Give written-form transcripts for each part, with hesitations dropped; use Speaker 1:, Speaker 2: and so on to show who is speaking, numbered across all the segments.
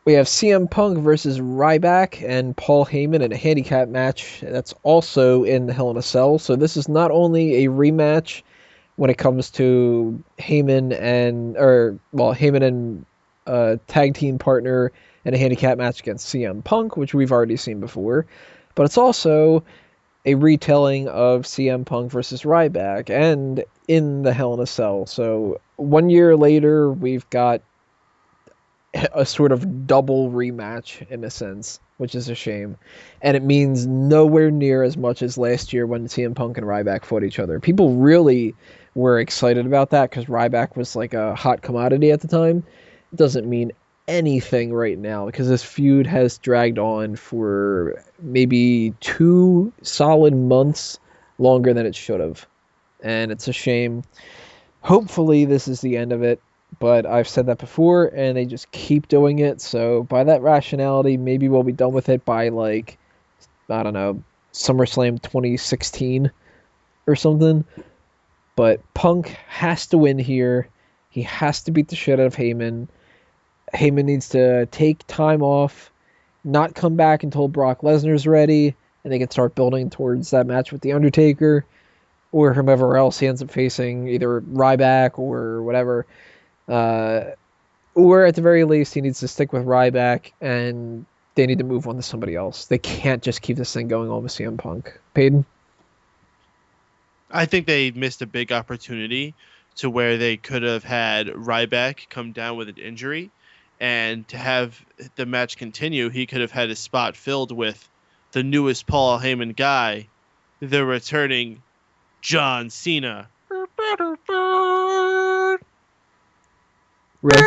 Speaker 1: We have CM Punk versus Ryback and Paul Heyman in a handicap match that's also in the Hell in a Cell. So this is not only a rematch when it comes to Heyman and tag team partner in a handicap match against CM Punk, which we've already seen before, but it's also a retelling of CM Punk versus Ryback and in the Hell in a Cell. So 1 year later, we've got a sort of double rematch in a sense, which is a shame. And it means nowhere near as much as last year when CM Punk and Ryback fought each other. People really were excited about that because Ryback was like a hot commodity at the time. It doesn't mean anything right now because this feud has dragged on for maybe 2 solid months longer than it should have. And it's a shame. Hopefully, this is the end of it, but I've said that before, and they just keep doing it. So by that rationality, maybe we'll be done with it by like, I don't know, SummerSlam 2016 or something. But Punk has to win here. He has to beat the shit out of Heyman. Heyman needs to take time off, not come back until Brock Lesnar's ready, and they can start building towards that match with The Undertaker or whomever else he ends up facing, either Ryback or whatever. Or at the very least, he needs to stick with Ryback, and they need to move on to somebody else. They can't just keep this thing going on with CM Punk. Peyton?
Speaker 2: I think they missed a big opportunity to where they could have had Ryback come down with an injury, and to have the match continue, he could have had his spot filled with the newest Paul Heyman guy, the returning John Cena.
Speaker 1: Really?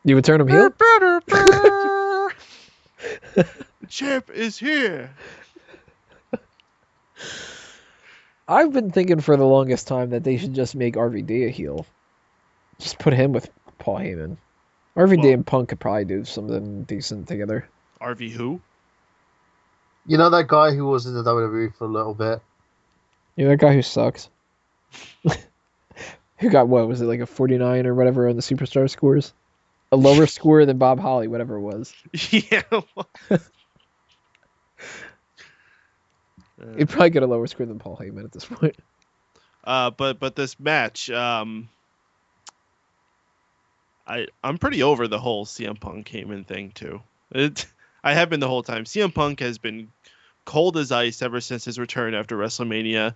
Speaker 1: You would turn him heel?
Speaker 2: The champ is here.
Speaker 1: I've been thinking for the longest time that they should just make RVD a heel. Just put him with Paul Heyman. RVD and Punk could probably do something decent together.
Speaker 2: RV who?
Speaker 3: You know that guy who was in the WWE for a little bit?
Speaker 1: You know that guy who sucks? Who got, what, was it like a 49 or whatever on the Superstar scores? A lower score than Bob Holly, whatever it was.
Speaker 2: Yeah.
Speaker 1: He'd probably get a lower score than Paul Heyman at this point.
Speaker 2: But this match, I'm pretty over the whole CM Punk Heyman thing too. I have been the whole time. CM Punk has been cold as ice ever since his return after WrestleMania.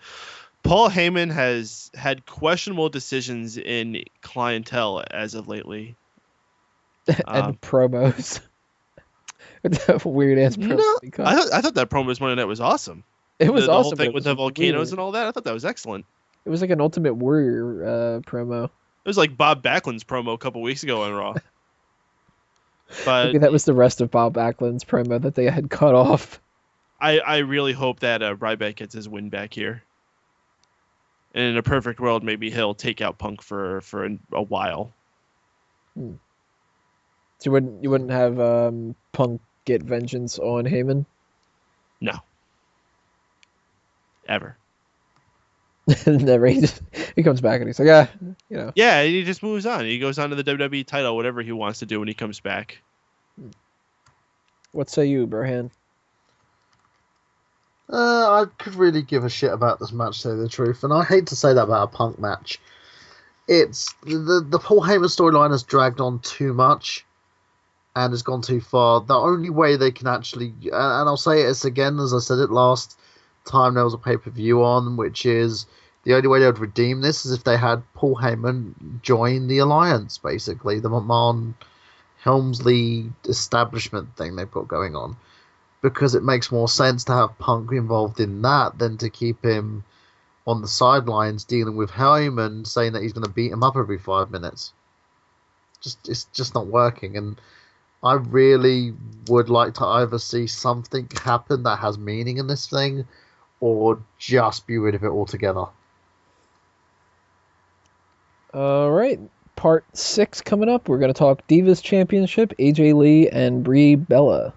Speaker 2: Paul Heyman has had questionable decisions in clientele as of lately.
Speaker 1: And promos. That weird ass promo.
Speaker 2: No, I thought that promo was one that was awesome.
Speaker 1: It was
Speaker 2: the
Speaker 1: awesome.
Speaker 2: whole thing with the volcanoes and all that. I thought that was excellent.
Speaker 1: It was like an Ultimate Warrior promo.
Speaker 2: It was like Bob Backlund's promo a couple weeks ago on Raw. But
Speaker 1: maybe that was the rest of Bob Backlund's promo that they had cut off.
Speaker 2: I really hope that Ryback gets his win back here. And in a perfect world, maybe he'll take out Punk for a while.
Speaker 1: So you wouldn't have Punk get vengeance on Heyman?
Speaker 2: No. Ever.
Speaker 1: Never. He comes back and he's like,
Speaker 2: Yeah, he just moves on. He goes on to the WWE title, whatever he wants to do when he comes back.
Speaker 1: What say you, Burhan?
Speaker 3: I could really give a shit about this match, to say the truth, and I hate to say that about a Punk match. It's the Paul Heyman storyline has dragged on too much and has gone too far. The only way they can actually, and I'll say it again as I said it last time there was a pay-per-view on, which is the only way they would redeem this is if they had Paul Heyman join the alliance, basically the McMahon Helmsley establishment thing they put going on. Because it makes more sense to have Punk involved in that than to keep him on the sidelines dealing with Heyman, saying that he's going to beat him up every 5 minutes. It's just not working, and I really would like to either see something happen that has meaning in this thing, or just be rid of it altogether.
Speaker 1: All right, part 6 coming up. We're going to talk Divas Championship, AJ Lee and Brie Bella.